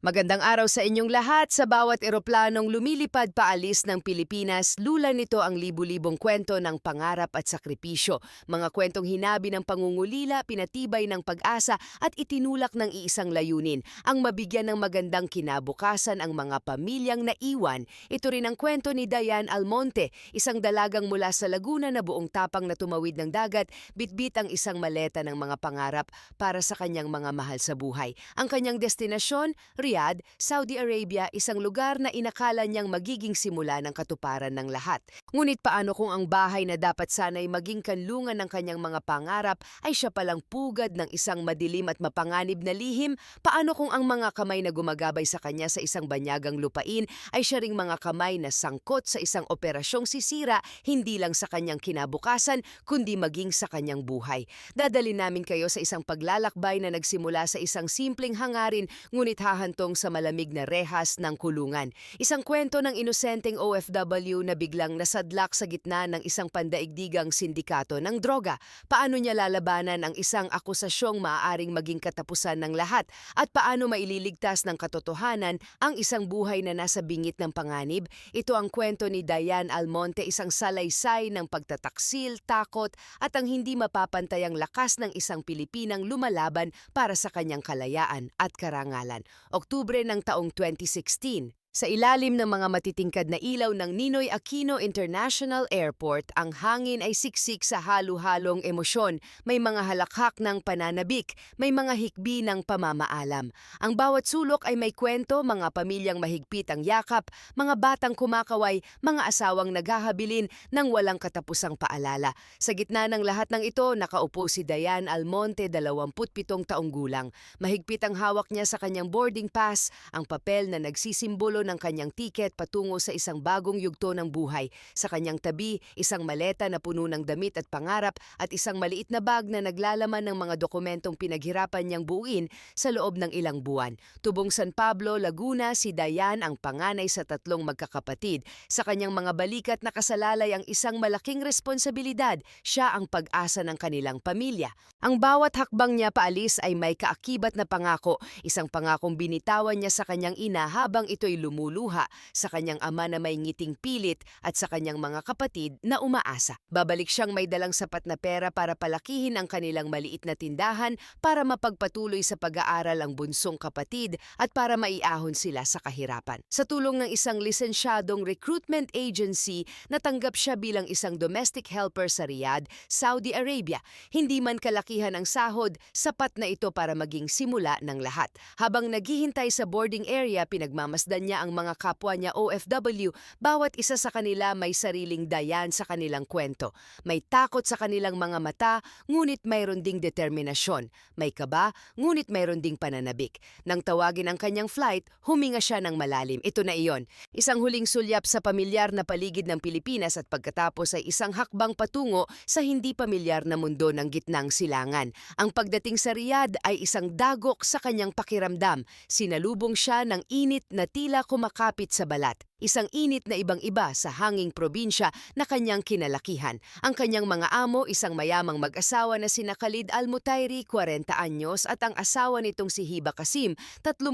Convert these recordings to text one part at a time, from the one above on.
Magandang araw sa inyong lahat. Sa bawat eroplanong lumilipad paalis ng Pilipinas, lula nito ang libu-libong kwento ng pangarap at sakripisyo. Mga kwentong hinabi ng pangungulila, pinatibay ng pag-asa at itinulak ng iisang layunin, ang mabigyan ng magandang kinabukasan ang mga pamilyang naiwan. Ito rin ang kwento ni Diane Almonte, isang dalagang mula sa Laguna na buong tapang na tumawid ng dagat, bitbit ang isang maleta ng mga pangarap para sa kanyang mga mahal sa buhay. Ang kanyang destinasyon, Riyadh, Saudi Arabia, isang lugar na inakala niyang magiging simula ng katuparan ng lahat. Ngunit paano kung ang bahay na dapat sana'y maging kanlungan ng kanyang mga pangarap ay siya palang pugad ng isang madilim at mapanganib na lihim? Paano kung ang mga kamay na gumagabay sa kanya sa isang banyagang lupain ay siya ring mga kamay na sangkot sa isang operasyong sisira hindi lang sa kanyang kinabukasan kundi maging sa kanyang buhay? Dadali namin kayo sa isang paglalakbay na nagsimula sa isang simpleng hangarin ngunit hahantong sa malamig na rehas ng kulungan. Isang kwento ng inosenteng OFW na biglang nasadlak sa gitna ng isang pandaigdigang sindikato ng droga. Paano niya lalabanan ang isang akusasyong maaaring maging katapusan ng lahat? At paano maililigtas ng katotohanan ang isang buhay na nasa bingit ng panganib? Ito ang kwento ni Diane Almonte, isang salaysay ng pagtataksil, takot at ang hindi mapapantayang lakas ng isang Pilipinang lumalaban para sa kanyang kalayaan at karangalan. Oktubre ng taong 2016. Sa ilalim ng mga matitingkad na ilaw ng Ninoy Aquino International Airport, ang hangin ay siksik sa halo-halong emosyon. May mga halakhak ng pananabik, may mga hikbi ng pamamaalam. Ang bawat sulok ay may kwento, mga pamilyang mahigpit ang yakap, mga batang kumakaway, mga asawang naghahabilin ng walang katapusang paalala. Sa gitna ng lahat ng ito, nakaupo si Diane Almonte, 27 taong gulang. Mahigpit ang hawak niya sa kanyang boarding pass, ang papel na nagsisimbolo ng kanyang tiket patungo sa isang bagong yugto ng buhay. Sa kanyang tabi, isang maleta na puno ng damit at pangarap at isang maliit na bag na naglalaman ng mga dokumentong pinaghirapan niyang buuin sa loob ng ilang buwan. Tubong San Pablo, Laguna, si Diane ang panganay sa 3 magkakapatid. Sa kanyang mga balikat nakasalalay ang isang malaking responsibilidad. Siya ang pag-asa ng kanilang pamilya. Ang bawat hakbang niya paalis ay may kaakibat na pangako, isang pangakong binitawan niya sa kanyang ina habang ito'y lumuluha, sa kanyang ama na may ngiting pilit at sa kanyang mga kapatid na umaasa. Babalik siyang may dalang sapat na pera para palakihin ang kanilang maliit na tindahan, para mapagpatuloy sa pag-aaral ang bunsong kapatid at para maiahon sila sa kahirapan. Sa tulong ng isang lisensyadong recruitment agency, natanggap siya bilang isang domestic helper sa Riyadh, Saudi Arabia. Hindi man kalakihan ang sahod, sapat na ito para maging simula ng lahat. Habang naghihintay sa boarding area, pinagmamasdan niya ang mga kapwa niya OFW. Bawat isa sa kanila may sariling Diane sa kanilang kwento. May takot sa kanilang mga mata, ngunit mayroon ding determinasyon. May kaba, ngunit mayroon ding pananabik. Nang tawagin ang kanyang flight, huminga siya ng malalim. Ito na iyon. Isang huling sulyap sa pamilyar na paligid ng Pilipinas at pagkatapos ay isang hakbang patungo sa hindi pamilyar na mundo ng gitnang silangan. Ang pagdating sa Riyadh ay isang dagok sa kanyang pakiramdam. Sinalubong siya ng init na tila kumakapit sa balat. Isang init na ibang-iba sa hanging probinsya na kanyang kinalakihan. Ang kanyang mga amo, isang mayamang mag-asawa na sina Khalid Al-Mutairi, 40 anyos, at ang asawa nitong si Hiba Kasim, 38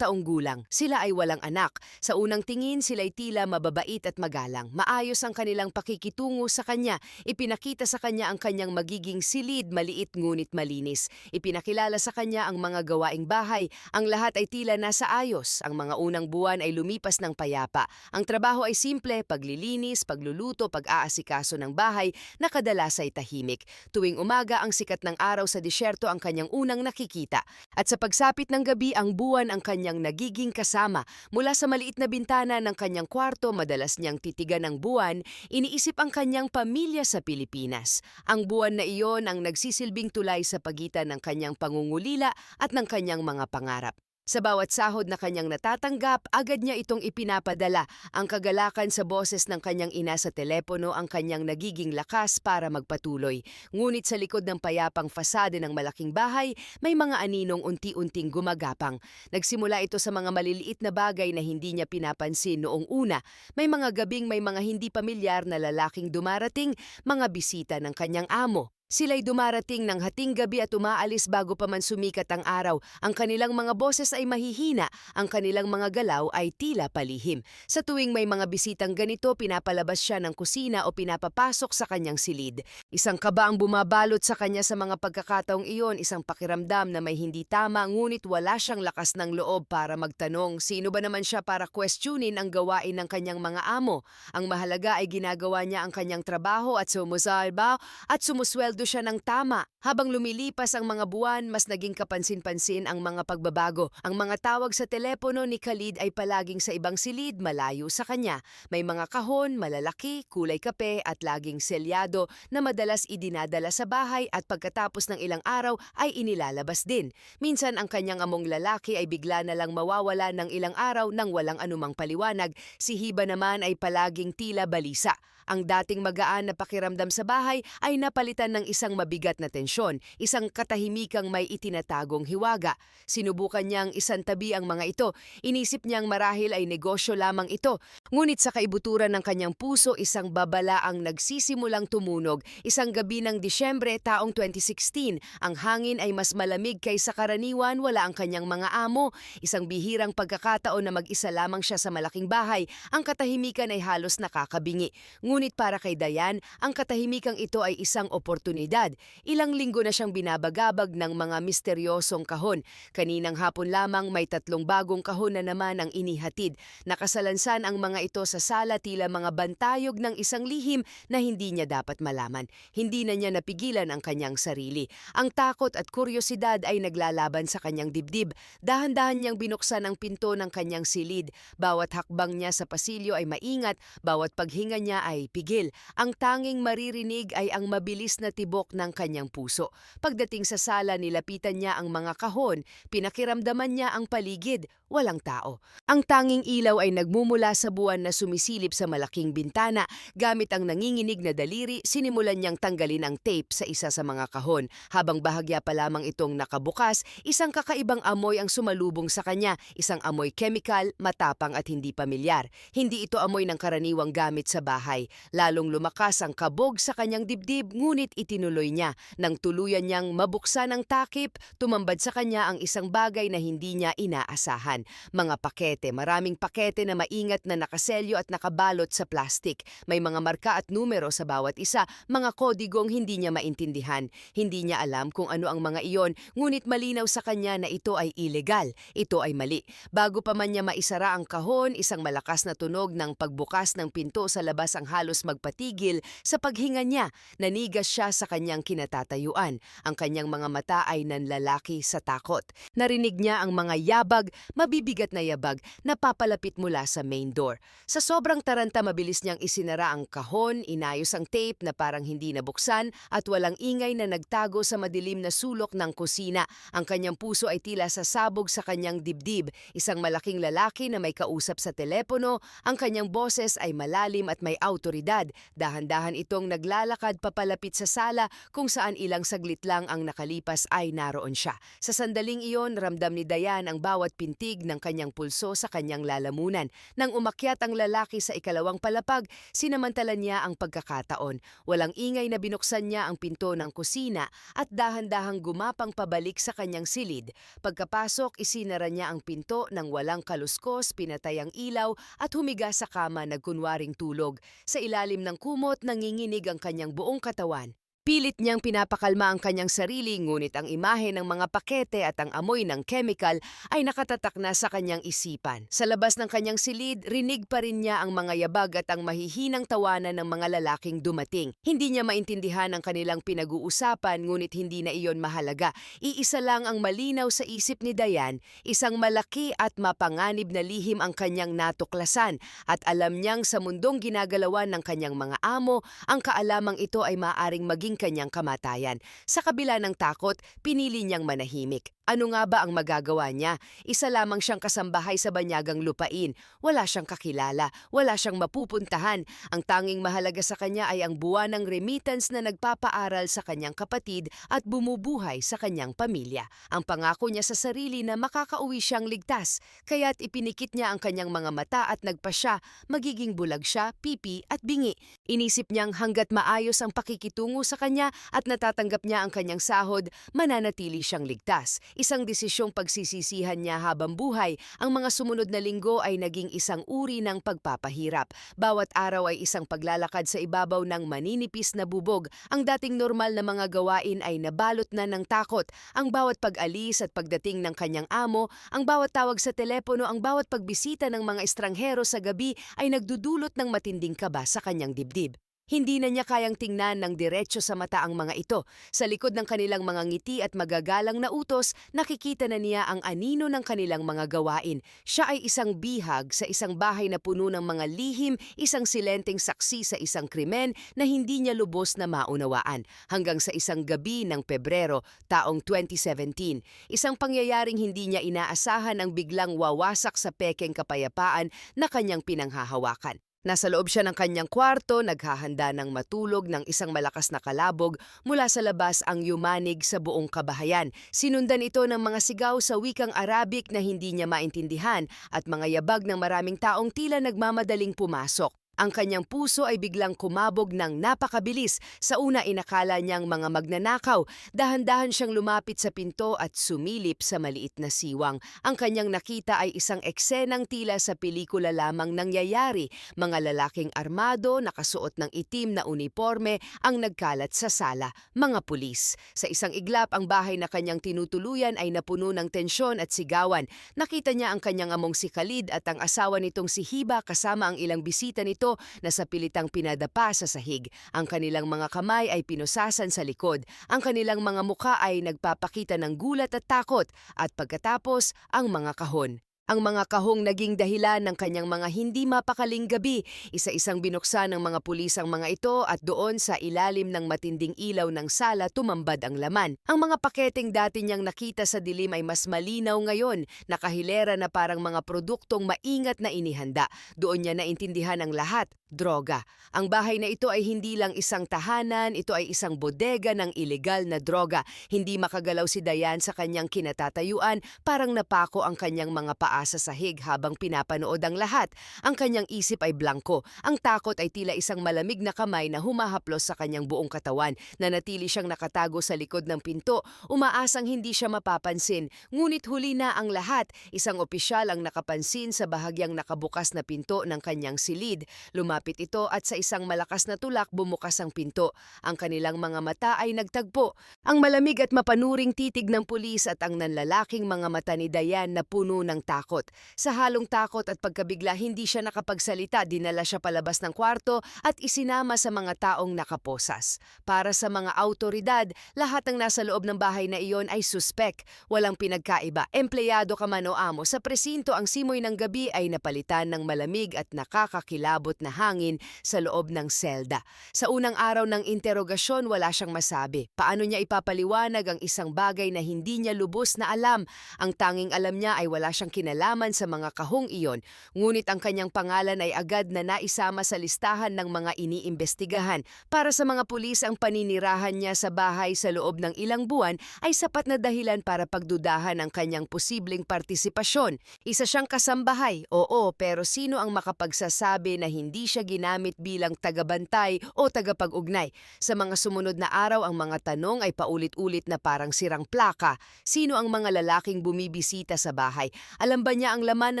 taong gulang. Sila ay walang anak. Sa unang tingin, sila'y tila mababait at magalang. Maayos ang kanilang pakikitungo sa kanya. Ipinakita sa kanya ang kanyang magiging silid, maliit ngunit malinis. Ipinakilala sa kanya ang mga gawaing bahay. Ang lahat ay tila nasa ayos. Ang mga unang buwan ay lumipas ng payapa. Ang trabaho ay simple, paglilinis, pagluluto, pag-aasikaso ng bahay na kadalas ay tahimik. Tuwing umaga, ang sikat ng araw sa disyerto ang kanyang unang nakikita. At sa pagsapit ng gabi, ang buwan ang kanyang nagiging kasama. Mula sa maliit na bintana ng kanyang kwarto, madalas niyang titigan ng buwan, iniisip ang kanyang pamilya sa Pilipinas. Ang buwan na iyon ang nagsisilbing tulay sa pagitan ng kanyang pangungulila at ng kanyang mga pangarap. Sa bawat sahod na kanyang natatanggap, agad niya itong ipinapadala. Ang kagalakan sa boses ng kanyang ina sa telepono ang kanyang nagiging lakas para magpatuloy. Ngunit sa likod ng payapang fasade ng malaking bahay, may mga aninong unti-unting gumagapang. Nagsimula ito sa mga maliliit na bagay na hindi niya pinapansin noong una. May mga gabing may mga hindi pamilyar na lalaking dumarating, mga bisita ng kanyang amo. Sila'y dumarating ng hating gabi at umaalis bago pa man sumikat ang araw. Ang kanilang mga boses ay mahihina, ang kanilang mga galaw ay tila palihim. Sa tuwing may mga bisitang ganito, pinapalabas siya ng kusina o pinapapasok sa kanyang silid. Isang kaba ang bumabalot sa kanya sa mga pagkakataong iyon, isang pakiramdam na may hindi tama, ngunit wala siyang lakas ng loob para magtanong. Sino ba naman siya para questionin ang gawain ng kanyang mga amo? Ang mahalaga ay ginagawa niya ang kanyang trabaho at sumusweldo siya ng tama. Habang lumilipas ang mga buwan, mas naging kapansin-pansin ang mga pagbabago. Ang mga tawag sa telepono ni Khalid ay palaging sa ibang silid, malayo sa kanya. May mga kahon, malalaki, kulay kape at laging selyado na madalas idinadala sa bahay at pagkatapos ng ilang araw ay inilalabas din. Minsan ang kanyang among lalaki ay bigla na lang mawawala ng ilang araw nang walang anumang paliwanag. Si Hiba naman ay palaging tila balisa. Ang dating magaan na pakiramdam sa bahay ay napalitan ng isang mabigat na tensyon, isang katahimikang may itinatagong hiwaga. Sinubukan niyang isantabi ang mga ito. Inisip niyang marahil ay negosyo lamang ito. Ngunit sa kaibuturan ng kanyang puso, isang babala ang nagsisimulang tumunog. Isang gabi ng Disyembre taong 2016, ang hangin ay mas malamig kaysa karaniwan, wala ang kanyang mga amo. Isang bihirang pagkakataon na mag-isa lamang siya sa malaking bahay. Ang katahimikan ay halos nakakabingi. Ngunit para kay Dayan, ang katahimikang ito ay isang oportunidad. Ilang linggo na siyang binabagabag ng mga misteryosong kahon. Kaninang hapon lamang may 3 bagong kahon na naman ang inihatid. Nakasalansan ang mga ito sa sala, tila mga bantayog ng isang lihim na hindi niya dapat malaman. Hindi na niya napigilan ang kanyang sarili. Ang takot at kuryosidad ay naglalaban sa kanyang dibdib. Dahan-dahan niyang binuksan ang pinto ng kanyang silid. Bawat hakbang niya sa pasilyo ay maingat, bawat paghinga niya ay pigil. Ang tanging maririnig ay ang mabilis na tibok ng kanyang puso. Pagdating sa sala, nilapitan niya ang mga kahon. Pinakiramdaman niya ang paligid. Walang tao. Ang tanging ilaw ay nagmumula sa buwan na sumisilip sa malaking bintana. Gamit ang nanginginig na daliri, sinimulan niyang tanggalin ang tape sa isa sa mga kahon. Habang bahagya pa lamang itong nakabukas, isang kakaibang amoy ang sumalubong sa kanya. Isang amoy chemical, matapang at hindi pamilyar. Hindi ito amoy ng karaniwang gamit sa bahay. Lalong lumakas ang kabog sa kanyang dibdib, ngunit itinuloy niya. Nang tuluyan niyang mabuksan ang takip, tumambad sa kanya ang isang bagay na hindi niya inaasahan. Mga pakete, maraming pakete na maingat na nakaselyo at nakabalot sa plastik. May mga marka at numero sa bawat isa, mga kodigong hindi niya maintindihan. Hindi niya alam kung ano ang mga iyon, ngunit malinaw sa kanya na ito ay ilegal. Ito ay mali. Bago pa man niya maisara ang kahon, isang malakas na tunog ng pagbukas ng pinto sa labas ang halos magpatigil sa paghinga niya. Nanigas siya sa kanyang kinatatayuan. Ang kanyang mga mata ay nanlalaki sa takot. Narinig niya ang mga yabag, mabibigat na yabag na papalapit mula sa main door. Sa sobrang taranta, mabilis niyang isinara ang kahon, inayos ang tape na parang hindi nabuksan at walang ingay na nagtago sa madilim na sulok ng kusina. Ang kanyang puso ay tila sasabog sa kanyang dibdib. Isang malaking lalaki na may kausap sa telepono, ang kanyang boses ay malalim at may awtoridad. Dahan-dahan itong naglalakad papalapit sa sala kung saan ilang saglit lang ang nakalipas ay naroon siya. Sa sandaling iyon, ramdam ni Dayan ang bawat pintig ng kanyang pulso sa kanyang lalamunan. Nang umakyat ang lalaki sa ikalawang palapag, sinamantala niya ang pagkakataon. Walang ingay na binuksan niya ang pinto ng kusina at dahan-dahang gumapang pabalik sa kanyang silid. Pagkapasok, isinara niya ang pinto ng walang kaluskos, pinatay ang ilaw at humiga sa kama nagkunwaring tulog. Sa ilalim ng kumot, nanginginig ang kanyang buong katawan. Pilit niyang pinapakalma ang kanyang sarili, ngunit ang imahe ng mga pakete at ang amoy ng chemical ay nakatatak na sa kanyang isipan. Sa labas ng kanyang silid, rinig pa rin niya ang mga yabag at ang mahihinang tawanan ng mga lalaking dumating. Hindi niya maintindihan ang kanilang pinag-uusapan, ngunit hindi na iyon mahalaga. Iisa lang ang malinaw sa isip ni Dayan, isang malaki at mapanganib na lihim ang kanyang natuklasan, at alam niyang sa mundong ginagalawan ng kanyang mga amo, ang kaalamang ito ay maaaring maging kanyang kamatayan. Sa kabila ng takot, pinili niyang manahimik. Ano nga ba ang magagawa niya? Isa lamang siyang kasambahay sa banyagang lupain. Wala siyang kakilala, wala siyang mapupuntahan. Ang tanging mahalaga sa kanya ay ang buwanang remittance na nagpapaaral sa kanyang kapatid at bumubuhay sa kanyang pamilya. Ang pangako niya sa sarili na makakauwi siyang ligtas, kaya't ipinikit niya ang kanyang mga mata at nagpasya, magiging bulag siya, pipi at bingi. Inisip niyang hanggat maayos ang pakikitungo sa kanya at natatanggap niya ang kanyang sahod, mananatili siyang ligtas. Isang desisyong pagsisisihan niya habang buhay. Ang mga sumunod na linggo ay naging isang uri ng pagpapahirap. Bawat araw ay isang paglalakad sa ibabaw ng maninipis na bubog. Ang dating normal na mga gawain ay nabalot na ng takot. Ang bawat pag-alis at pagdating ng kanyang amo, ang bawat tawag sa telepono, ang bawat pagbisita ng mga estranghero sa gabi ay nagdudulot ng matinding kaba sa kanyang dibdib. Hindi na niya kayang tingnan ng diretso sa mata ang mga ito. Sa likod ng kanilang mga ngiti at magagalang na utos, nakikita na niya ang anino ng kanilang mga gawain. Siya ay isang bihag sa isang bahay na puno ng mga lihim, isang silenteng saksi sa isang krimen na hindi niya lubos na maunawaan. Hanggang sa isang gabi ng Pebrero, taong 2017, isang pangyayaring hindi niya inaasahan ang biglang wawasak sa pekeng kapayapaan na kanyang pinanghahawakan. Nasa loob siya ng kanyang kwarto, naghahanda ng matulog ng isang malakas na kalabog mula sa labas ang yumanig sa buong kabahayan. Sinundan ito ng mga sigaw sa wikang Arabic na hindi niya maintindihan at mga yabag ng maraming taong tila nagmamadaling pumasok. Ang kanyang puso ay biglang kumabog ng napakabilis. Sa una inakala niyang mga magnanakaw. Dahan-dahan siyang lumapit sa pinto at sumilip sa maliit na siwang. Ang kanyang nakita ay isang eksenang tila sa pelikula lamang nangyayari. Mga lalaking armado, nakasuot ng itim na uniforme ang nagkalat sa sala, mga pulis. Sa isang iglap, ang bahay na kanyang tinutuluyan ay napuno ng tensyon at sigawan. Nakita niya ang kanyang among si Khalid at ang asawa nitong si Hiba kasama ang ilang bisita nito na sa pilitang pinadapa sa sahig. Ang kanilang mga kamay ay pinusasan sa likod. Ang kanilang mga mukha ay nagpapakita ng gulat at takot. At pagkatapos, ang mga kahon. Ang mga kahong naging dahilan ng kanyang mga hindi mapakaling gabi. Isa-isang binuksan ng mga pulis ang mga ito at doon sa ilalim ng matinding ilaw ng sala tumambad ang laman. Ang mga paketeng dati niyang nakita sa dilim ay mas malinaw ngayon, nakahilera na parang mga produktong maingat na inihanda. Doon niya naintindihan ang lahat. Droga. Ang bahay na ito ay hindi lang isang tahanan, ito ay isang bodega ng ilegal na droga. Hindi makagalaw si Dayan sa kanyang kinatatayuan, parang napako ang kanyang mga paa sa sahig habang pinapanood ang lahat. Ang kanyang isip ay blanko. Ang takot ay tila isang malamig na kamay na humahaplos sa kanyang buong katawan. Nanatili siyang nakatago sa likod ng pinto, umaasang hindi siya mapapansin. Ngunit huli na ang lahat. Isang opisyal ang nakapansin sa bahagyang nakabukas na pinto ng kanyang silid. Lumapit ito at sa isang malakas na tulak bumukas ang pinto. Ang kanilang mga mata ay nagtagpo. Ang malamig at mapanuring titig ng pulis at ang nanlalaking mga mata ni Dayan na puno ng takot. Sa halong takot at pagkabigla hindi siya nakapagsalita, dinala siya palabas ng kwarto at isinama sa mga taong nakaposas. Para sa mga autoridad, lahat ng nasa loob ng bahay na iyon ay suspek. Walang pinagkaiba. Empleyado ka man o amo, sa presinto ang simoy ng gabi ay napalitan ng malamig at nakakakilabot na hangin sa loob ng selda. Sa unang araw ng interogasyon, wala siyang masabi. Paano niya ipapaliwanag ang isang bagay na hindi niya lubos na alam? Ang tanging alam niya ay wala siyang kinalaman sa mga kahong iyon. Ngunit ang kanyang pangalan ay agad na naisama sa listahan ng mga iniimbestigahan. Para sa mga pulis, ang paninirahan niya sa bahay sa loob ng ilang buwan ay sapat na dahilan para pagdudahan ang kanyang posibleng partisipasyon. Isa siyang kasambahay, oo, pero sino ang makapagsasabi na hindi siya ginamit bilang tagabantay o tagapag-ugnay? Sa mga sumunod na araw, ang mga tanong ay paulit-ulit na parang sirang plaka. Sino ang mga lalaking bumibisita sa bahay? Alam ba niya ang laman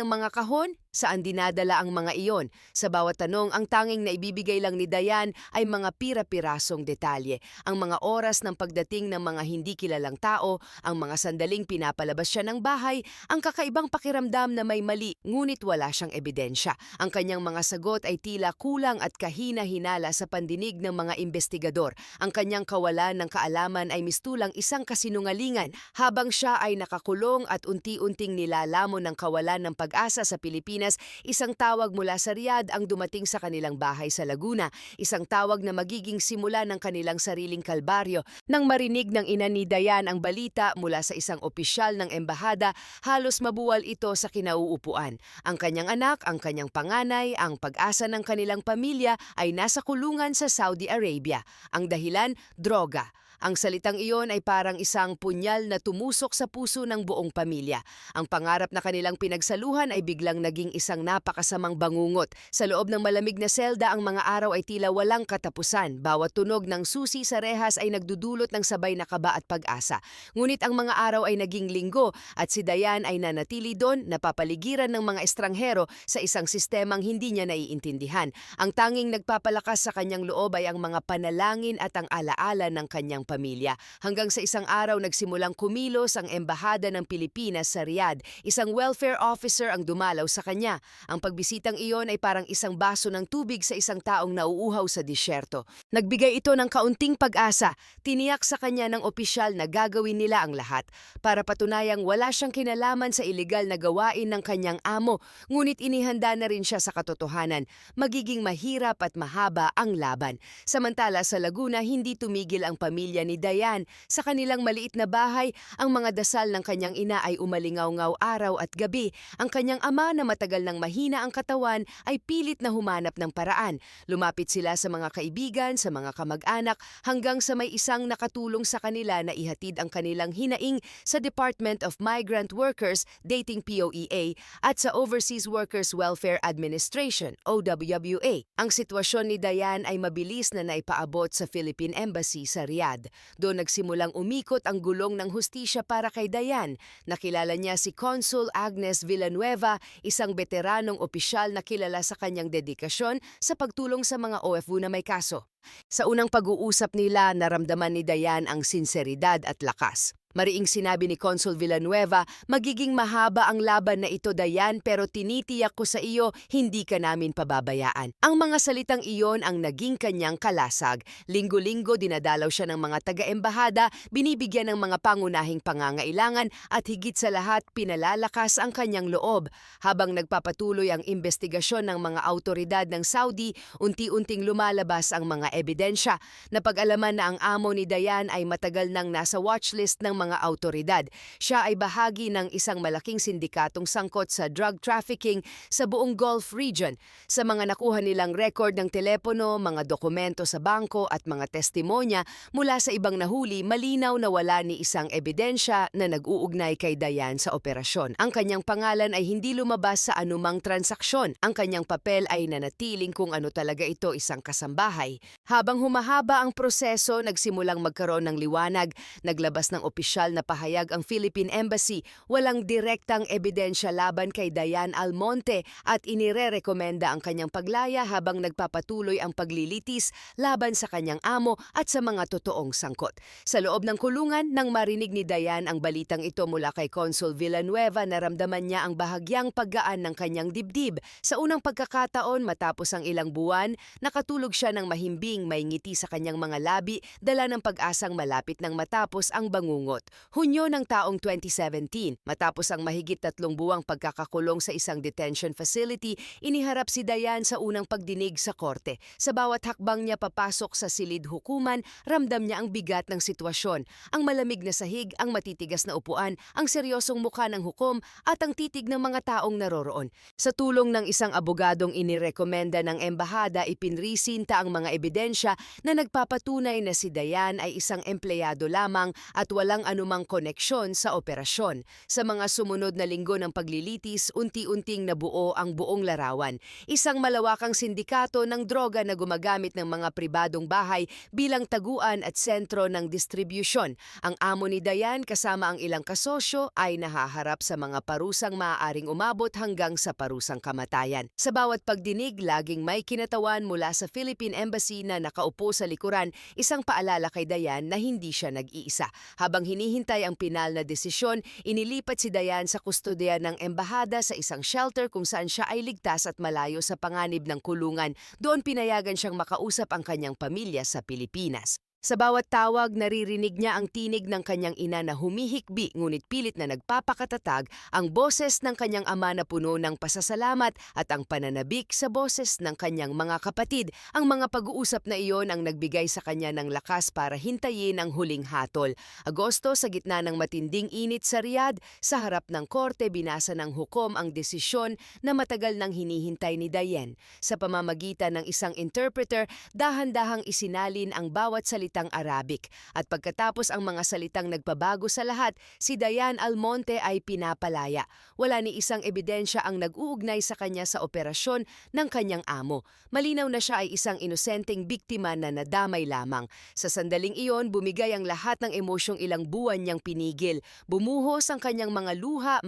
ng mga kahon? Saan dinadala ang mga iyon? Sa bawat tanong, ang tanging na ibibigay lang ni Dayan ay mga pira-pirasong detalye. Ang mga oras ng pagdating ng mga hindi kilalang tao, ang mga sandaling pinapalabas siya ng bahay, ang kakaibang pakiramdam na may mali, ngunit wala siyang ebidensya. Ang kanyang mga sagot ay tila kulang at kahina-hinala sa pandinig ng mga investigador. Ang kanyang kawalan ng kaalaman ay mistulang isang kasinungalingan. Habang siya ay nakakulong at unti-unting nilalamon ng kawalan ng pag-asa sa Pilipinas, Pilipinas, isang tawag mula sa Riyadh ang dumating sa kanilang bahay sa Laguna, isang tawag na magiging simula ng kanilang sariling kalbaryo. Nang marinig ng ina ni Dayan ang balita mula sa isang opisyal ng embahada, halos mabuwal ito sa kinauupuan. Ang kanyang anak, ang kanyang panganay, ang pag-asa ng kanilang pamilya ay nasa kulungan sa Saudi Arabia. Ang dahilan, droga. Ang salitang iyon ay parang isang punyal na tumusok sa puso ng buong pamilya. Ang pangarap na kanilang pinagsaluhan ay biglang naging isang napakasamang bangungot. Sa loob ng malamig na selda, ang mga araw ay tila walang katapusan. Bawat tunog ng susi sa rehas ay nagdudulot ng sabay na kaba at pag-asa. Ngunit ang mga araw ay naging linggo at si Dayan ay nanatili doon, napapaligiran ng mga estranghero sa isang sistemang hindi niya naiintindihan. Ang tanging nagpapalakas sa kanyang loob ay ang mga panalangin at ang alaala ng kanyang pamilya. Hanggang sa isang araw nagsimulang kumilos ang embahada ng Pilipinas sa Riyadh. Isang welfare officer ang dumalaw sa kanya. Ang pagbisitang iyon ay parang isang baso ng tubig sa isang taong nauuhaw sa disyerto. Nagbigay ito ng kaunting pag-asa. Tiniyak sa kanya ng opisyal na gagawin nila ang lahat para patunayang wala siyang kinalaman sa ilegal na gawain ng kanyang amo. Ngunit inihanda na rin siya sa katotohanan. Magiging mahirap at mahaba ang laban. Samantala sa Laguna, hindi tumigil ang pamilya ni Dayan. Sa kanilang maliit na bahay, ang mga dasal ng kanyang ina ay umalingaw-ngaw araw at gabi. Ang kanyang ama na matagal nang mahina ang katawan ay pilit na humanap ng paraan. Lumapit sila sa mga kaibigan, sa mga kamag-anak, hanggang sa may isang nakatulong sa kanila na ihatid ang kanilang hinaing sa Department of Migrant Workers, dating POEA, at sa Overseas Workers Welfare Administration, OWWA. Ang sitwasyon ni Dayan ay mabilis na naipaabot sa Philippine Embassy sa Riyadh. Doon nagsimulang umikot ang gulong ng hustisya para kay Dayan. Nakilala niya si Consul Agnes Villanueva, isang veteranong opisyal na kilala sa kanyang dedikasyon sa pagtulong sa mga OFW na may kaso. Sa unang pag-uusap nila, naramdaman ni Dayan ang sinseridad at lakas. Mariing sinabi ni Consul Villanueva, magiging mahaba ang laban na ito, Dayan, pero tinitiyak ko sa iyo, hindi ka namin pababayaan. Ang mga salitang iyon ang naging kanyang kalasag. Linggo-linggo dinadalaw siya ng mga taga-embahada, binibigyan ng mga pangunahing pangangailangan at higit sa lahat pinalalakas ang kanyang loob. Habang nagpapatuloy ang investigasyon ng mga autoridad ng Saudi, unti-unting lumalabas ang mga ebidensya. Napag-alaman na ang amo ni Dayan ay matagal nang nasa watchlist ng mga autoridad. Siya ay bahagi ng isang malaking sindikatong sangkot sa drug trafficking sa buong Gulf region. Sa mga nakuha nilang record ng telepono, mga dokumento sa bangko at mga testimonya mula sa ibang nahuli, malinaw na wala ni isang ebidensya na nag-uugnay kay Dayan sa operasyon. Ang kanyang pangalan ay hindi lumabas sa anumang transaksyon. Ang kanyang papel ay nanatiling kung ano talaga ito, isang kasambahay. Habang humahaba ang proseso, nagsimulang magkaroon ng liwanag, naglabas ng opisyal na pahayag ang Philippine Embassy, walang direktang ebidensya laban kay Dayan Almonte at inirerekomenda ang kanyang paglaya habang nagpapatuloy ang paglilitis laban sa kanyang amo at sa mga totoong sangkot. Sa loob ng kulungan, nang marinig ni Dayan ang balitang ito mula kay Consul Villanueva, naramdaman niya ang bahagyang paggaan ng kanyang dibdib. Sa unang pagkakataon, matapos ang ilang buwan, nakatulog siya ng mahimbing, may ngiti sa kanyang mga labi, dala ng pag-asang malapit nang matapos ang bangungot. Hunyo ng taong 2017, matapos ang mahigit 3 buwang pagkakakulong sa isang detention facility, iniharap si Dayan sa unang pagdinig sa korte. Sa bawat hakbang niya papasok sa silid hukuman, ramdam niya ang bigat ng sitwasyon. Ang malamig na sahig, ang matitigas na upuan, ang seryosong mukha ng hukom at ang titig ng mga taong naroroon. Sa tulong ng isang abogadong inirekomenda ng embahada, ipinrisinta ang mga ebidensya na nagpapatunay na si Dayan ay isang empleyado lamang at walang anumang koneksyon sa operasyon. Sa mga sumunod na linggo ng paglilitis, unti-unting nabuo ang buong larawan. Isang malawakang sindikato ng droga na gumagamit ng mga pribadong bahay bilang taguan at sentro ng distribusyon. Ang amo ni Dayan kasama ang ilang kasosyo ay nahaharap sa mga parusang maaaring umabot hanggang sa parusang kamatayan. Sa bawat pagdinig, laging may kinatawan mula sa Philippine Embassy na nakaupo sa likuran, isang paalala kay Dayan na hindi siya nag-iisa. Habang hinihintay ang pinal na desisyon, inilipat si Dayan sa kustodiya ng embahada sa isang shelter kung saan siya ay ligtas at malayo sa panganib ng kulungan. Doon pinayagan siyang makausap ang kanyang pamilya sa Pilipinas. Sa bawat tawag, naririnig niya ang tinig ng kanyang ina na humihikbi ngunit pilit na nagpapakatatag, ang boses ng kanyang ama na puno ng pasasalamat at ang pananabik sa boses ng kanyang mga kapatid. Ang mga pag-uusap na iyon ang nagbigay sa kanya ng lakas para hintayin ang huling hatol. Agosto, sa gitna ng matinding init sa Riyadh, sa harap ng korte binasa ng hukom ang desisyon na matagal nang hinihintay ni Diane. Sa pamamagitan ng isang interpreter, dahan-dahang isinalin ang bawat salitang Arabic. At pagkatapos ang mga salitang nagpabago sa lahat, si Diane Almonte ay pinapalaya. Wala ni isang ebidensya ang nag-uugnay sa kanya sa operasyon ng kanyang amo. Malinaw na siya ay isang inosenteng biktima na nadamay lamang. Sa sandaling iyon, bumigay ang lahat ng emosyong ilang buwan niyang pinigil. Bumuhos ang kanyang mga luha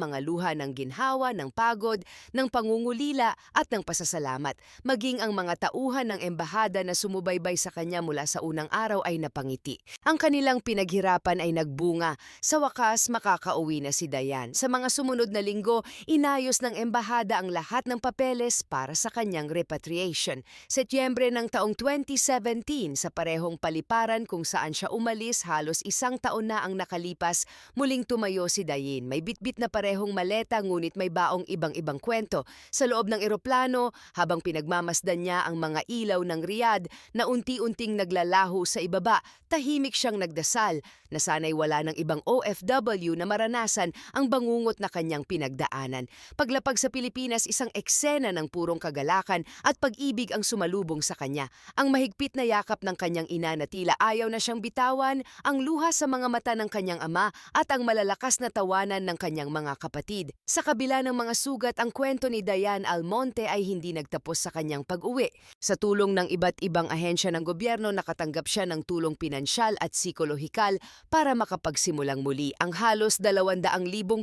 ng ginhawa, ng pagod, ng pangungulila at ng pasasalamat. Maging ang mga tauhan ng embahada na sumubaybay sa kanya mula sa unang araw ay napangiti. Ang kanilang pinaghirapan ay nagbunga. Sa wakas, makakauwi na si Diane. Sa mga sumunod na linggo, inayos ng embahada ang lahat ng papeles para sa kanyang repatriation. Setyembre ng taong 2017, sa parehong paliparan kung saan siya umalis, halos isang taon na ang nakalipas, muling tumayo si Diane. May bitbit na parehong maleta ngunit may baong ibang-ibang kwento. Sa loob ng eroplano, habang pinagmamasdan niya ang mga ilaw ng Riyadh na unti-unting naglalaho sa ibaba, tahimik siyang nagdasal na sana'y wala ng ibang OFW na maranasan ang bangungot na kanyang pinagdaanan. Paglapag sa Pilipinas, isang eksena ng purong kagalakan at pag-ibig ang sumalubong sa kanya. Ang mahigpit na yakap ng kanyang ina na tila ayaw na siyang bitawan, ang luha sa mga mata ng kanyang ama at ang malalakas na tawanan ng kanyang mga kapatid. Sa kabila ng mga sugat, ang kwento ni Diane Almonte ay hindi nagtapos sa kanyang pag-uwi. Sa tulong ng iba't ibang ahensya ng gobyerno, nakatanggap siya ng tulong pinansyal at psikolohikal para makapagsimulang muli. Ang halos 200,000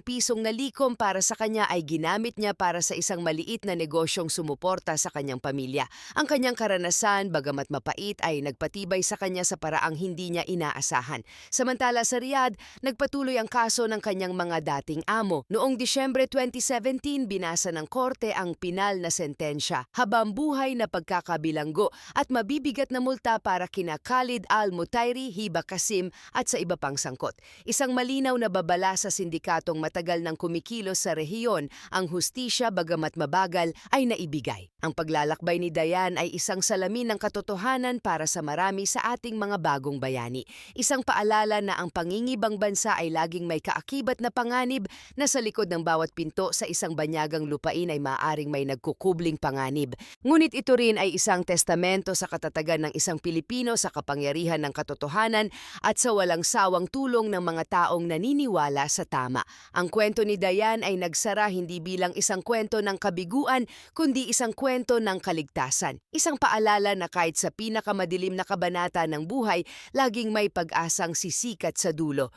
pisong nalikom para sa kanya ay ginamit niya para sa isang maliit na negosyong sumuporta sa kanyang pamilya. Ang kanyang karanasan, bagamat mapait, ay nagpatibay sa kanya sa paraang hindi niya inaasahan. Samantala sa Riyadh, nagpatuloy ang kaso ng kanyang mga dating amo. Noong Disyembre 2017, binasa ng korte ang pinal na sentensya, habambuhay na pagkakabilanggo at mabibigat na multa para kina Khalid Al-Mutairi, Hiba Kasim at sa iba pang sangkot. Isang malinaw na babala sa sindikatong matagal nang kumikilos sa rehiyon, ang hustisya bagamat mabagal ay naibigay. Ang paglalakbay ni Diane ay isang salamin ng katotohanan para sa marami sa ating mga bagong bayani. Isang paalala na ang pangingibang bansa ay laging may kaakibat na panganib na sa likod ng bawat pinto sa isang banyagang lupain ay maaaring may nagkukubling panganib. Ngunit ito rin ay isang testamento sa katatagan ng isang Pilipino sa kapangyarihan ng katotohanan at sa walang sawang tulong ng mga taong naniniwala sa tama. Ang kwento ni Diane ay nagsara hindi bilang isang kwento ng kabiguan, kundi isang kwento ng kaligtasan. Isang paalala na kahit sa pinakamadilim na kabanata ng buhay, laging may pag-asang sisikat sa dulo.